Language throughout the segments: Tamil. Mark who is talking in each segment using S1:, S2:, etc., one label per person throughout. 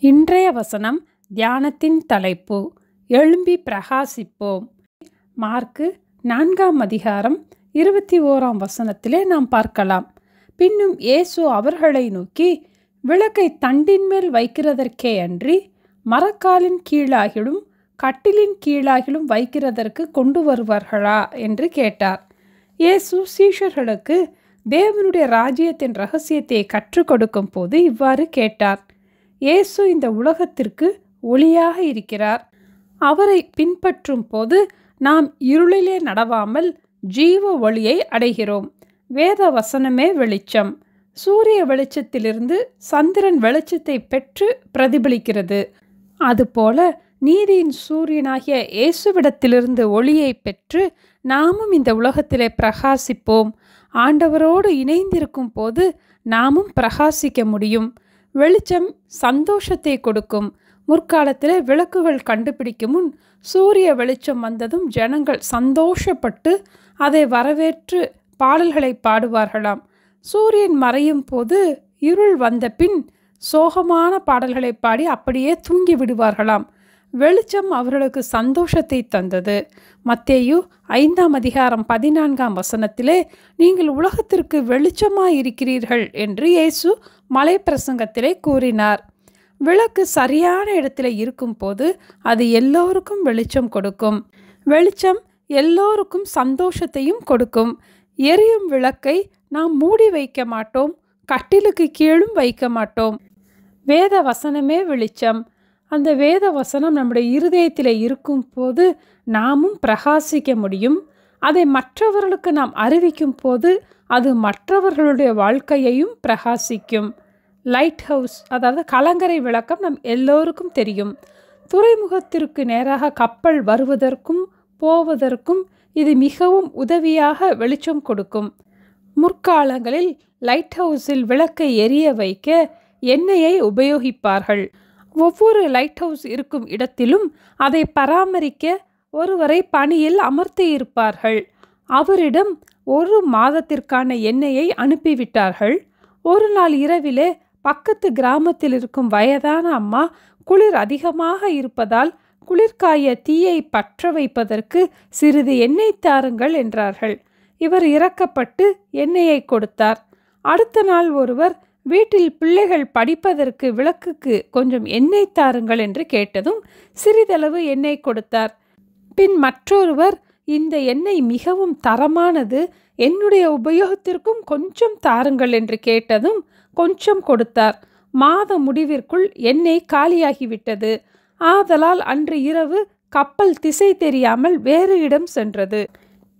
S1: இன்றைய வசனம் தியானத்தின் தலைப்பு எழும்பி பிரகாசிப்போம். மார்க்கு 4ஆம் அதிகாரம் 21ஆம் வசனத்திலே நாம் பார்க்கலாம். பின்னும் இயேசு அவர்களை நோக்கி, விளக்கை தண்டின் மேல் வைக்கிறதற்கே அன்றி மரக்காலின் கீழாகிலும் கட்டிலின் கீழாகிலும் வைக்கிறதற்கு கொண்டு வருவார்களா என்று கேட்டார். இயேசு சீஷர்களுக்கு தேவனுடைய ராஜ்யத்தின் இரகசியத்தை கற்றுக் கொடுக்கும் போது இவ்வாறு கேட்டார். இயேசு இந்த உலகத்திற்கு ஒளியாக இருக்கிறார். அவரை பின்பற்றும் போது நாம் இருளிலே நடவாமல் ஜீவ ஒளியை அடைகிறோம். வேத வசனமே வெளிச்சம். சூரிய வெளிச்சத்திலிருந்து சந்திரன் வெளிச்சத்தை பெற்று பிரதிபலிக்கிறது. அதுபோல நீதியின் சூரியனாகிய இயேசுவிடத்திலிருந்து ஒளியை பெற்று நாமும் இந்த உலகத்திலே பிரகாசிப்போம். ஆண்டவரோடு இணைந்திருக்கும் போது நாமும் பிரகாசிக்க முடியும். வெளிச்சம் சந்தோஷத்தை கொடுக்கும். முற்காலத்தில் விளக்குகள் கண்டுபிடிக்கும் முன் சூரிய வெளிச்சம் வந்ததும் ஜனங்கள் சந்தோஷப்பட்டு அதை வரவேற்று பாடல்களை பாடுவார்களாம். சூரியன் மறையும் போது இருள் வந்த பின் சோகமான பாடல்களை பாடி அப்படியே தூங்கி விடுவார்களாம். வெளிச்சம் அவர்களுக்கு சந்தோஷத்தை தந்தது. மத்தேயு 5ஆம் அதிகாரம் 14ஆம் வசனத்திலே, நீங்கள் உலகத்திற்கு வெளிச்சமாயிருக்கிறீர்கள் என்று இயேசு மலை பிரசங்கத்திலே கூறினார். விளக்கு சரியான இடத்துல இருக்கும் போது அது எல்லோருக்கும் வெளிச்சம் கொடுக்கும். வெளிச்சம் எல்லோருக்கும் சந்தோஷத்தையும் கொடுக்கும். எரியும் விளக்கை நாம் மூடி வைக்க மாட்டோம், கட்டிலுக்கு கீழும் வைக்க மாட்டோம். வேத வசனமே வெளிச்சம். அந்த வேத வசனம் நம்முடைய இருதயத்தில் இருக்கும் போது நாமும் பிரகாசிக்க முடியும். அதை மற்றவர்களுக்கு நாம் அறிவிக்கும் போது அது மற்றவர்களுடைய வாழ்க்கையையும் பிரகாசிக்கும். லைட் ஹவுஸ், அதாவது கலங்கரை விளக்கம் நம் எல்லோருக்கும் தெரியும். துறைமுகத்திற்கு நேராக கப்பல் வருவதற்கும் போவதற்கும் இது மிகவும் உதவியாக வெளிச்சம் கொடுக்கும். முற்காலங்களில் லைட் ஹவுஸில் விளக்கை எரிய வைக்க எண்ணெயை உபயோகிப்பார்கள். ஒவ்வொரு லைட் ஹவுஸ் இருக்கும் இடத்திலும் அதை பராமரிக்க ஒருவரை பணியில் அமர்த்தியிருப்பார்கள். அவரிடம் 1 மாதத்திற்கான எண்ணெயை அனுப்பிவிட்டார்கள். ஒரு நாள் இரவிலே பக்கத்து கிராமத்தில் இருக்கும் வயதான அம்மா குளிர் அதிகமாக இருப்பதால் குளிர்காய தீயை பற்ற வைப்பதற்கு சிறிது எண்ணெய் தாருங்கள் என்றார்கள். இவர் இரக்கப்பட்டு எண்ணெயை கொடுத்தார். அடுத்த நாள் ஒருவர் வீட்டில் பிள்ளைகள் படிப்பதற்கு விளக்குக்கு கொஞ்சம் எண்ணெய் தாருங்கள் என்று கேட்டதும் சிறிதளவு எண்ணெய் கொடுத்தார். பின் மற்றொருவர், இந்த எண்ணெய் மிகவும் தரமானது, என்னுடைய உபயோகத்திற்கும் கொஞ்சம் தாருங்கள் என்று கேட்டதும் கொஞ்சம் கொடுத்தார். மாத முடிவிற்குள் எண்ணெய் காலியாகிவிட்டது. ஆதலால் அன்று இரவு கப்பல் திசை தெரியாமல் வேறு இடம் சென்றது.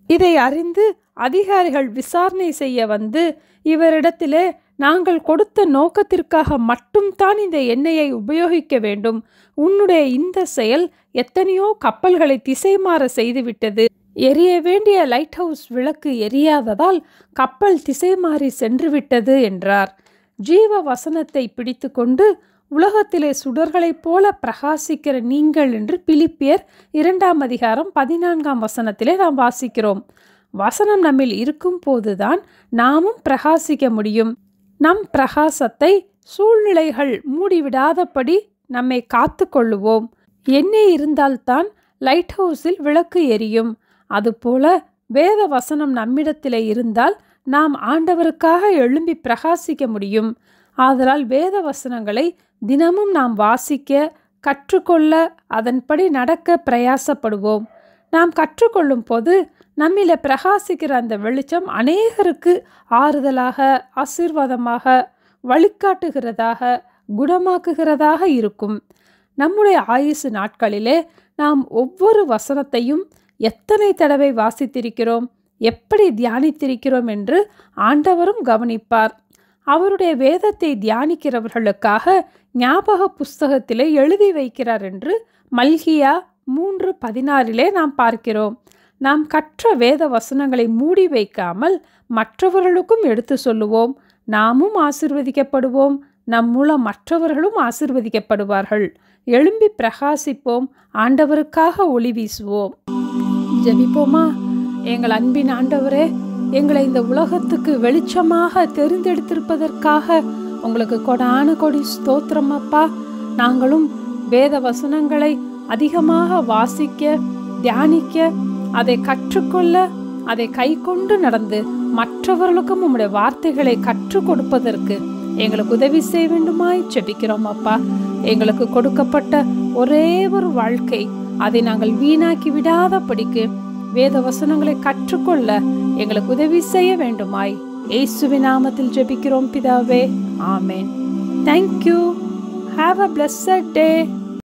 S1: இதை அறிந்து அதிகாரிகள் விசாரணை செய்ய வந்து, இவரிடத்திலே நாங்கள் கொடுத்த நோக்கத்திற்காக மட்டும்தான் இந்த எண்ணெயை உபயோகிக்க வேண்டும். உன்னுடைய இந்த செயல் எத்தனையோ கப்பல்களை திசை மாற செய்துவிட்டது. எரிய வேண்டிய லைட் ஹவுஸ் விளக்கு எரியாததால் கப்பல் திசை மாறி சென்று விட்டது என்றார். ஜீவ வசனத்தை பிடித்து கொண்டு உலகத்திலே சுடர்களைப் போல பிரகாசிக்கிற நீங்கள் என்று பிலிப்பியர் 2ஆம் அதிகாரம் 14ஆம் வசனத்திலே நாம் வாசிக்கிறோம். வசனம் நம்மில் இருக்கும் போதுதான் நாமும் பிரகாசிக்க முடியும். நம் பிரகாசத்தை சூழ்நிலைகள் மூடிவிடாதபடி நம்மை காத்து கொள்ளுவோம். எண்ணெய் இருந்தால்தான் லைட் ஹவுஸில் விளக்கு எரியும். அதுபோல வேத வசனம் நம்மிடத்திலே இருந்தால் நாம் ஆண்டவருக்காக எழும்பி பிரகாசிக்க முடியும். ஆதலால் வேத வசனங்களை தினமும் நாம் வாசிக்க, கற்றுக்கொள்ள, அதன்படி நடக்க பிரயாசப்படுவோம். நாம் கற்றுக்கொள்ளும் போது நம்மில பிரகாசிக்கிற அந்த வெளிச்சம் அநேகருக்கு ஆறுதலாக, ஆசீர்வாதமாக, வழிகாட்டுகிறதாக, குணமாக்குகிறதாக இருக்கும். நம்முடைய ஆயுசு நாட்களிலே நாம் ஒவ்வொரு வசனத்தையும் எத்தனை தடவை வாசித்திருக்கிறோம், எப்படி தியானித்திருக்கிறோம் என்று ஆண்டவரும் கவனிப்பார். அவருடைய வேதத்தை தியானிக்கிறவர்களுக்காக ஞாபக புஸ்தகத்திலே எழுதி வைக்கிறார் என்று மல்கியா 3:16 நாம் பார்க்கிறோம். நாம் கற்ற வேத வசனங்களை மூடி வைக்காமல் மற்றவர்களுக்கும் எடுத்து சொல்லுவோம். நாமும் ஆசீர்வதிக்கப்படுவோம். நம் மூலம் மற்றவர்களும் ஆசீர்வதிக்கப்படுவார்கள். எழும்பி பிரகாசிப்போம். ஆண்டவருக்காக ஒளி வீசுவோம். ஜெபிப்போமா? எங்கள் அன்பின் ஆண்டவரே, எங்களை இந்த உலகத்துக்கு வெளிச்சமாக தெரிந்தெடுத்திருப்பதற்காக உங்களுக்கு கொடான கொடி ஸ்தோத்திரம் அப்பா. நாங்களும் வேத வசனங்களை அதிகமாக வாசிக்க, தியானிக்க, அதை கற்றுக்கொள்ள, அதை கை கொண்டு நடந்து மற்றவர்களுக்கும் உம்முடைய வார்த்தைகளை கற்றுக் கொடுப்பதற்கு எங்களுக்கு உதவி செய்ய வேண்டுமாய் ஜெபிக்கிறோம் அப்பா. எங்களுக்கு கொடுக்கப்பட்ட ஒரே ஒரு வாழ்க்கை, அதை நாங்கள் வீணாக்கி விடாதபடிக்கு வேத வசனங்களை கற்றுக்கொள்ள எங்களுக்கு உதவி செய்ய வேண்டுமாய் இயேசுவின் நாமத்தில் ஜெபிக்கிறோம் பிதாவே. ஆமென். Thank you. Have a blessed day.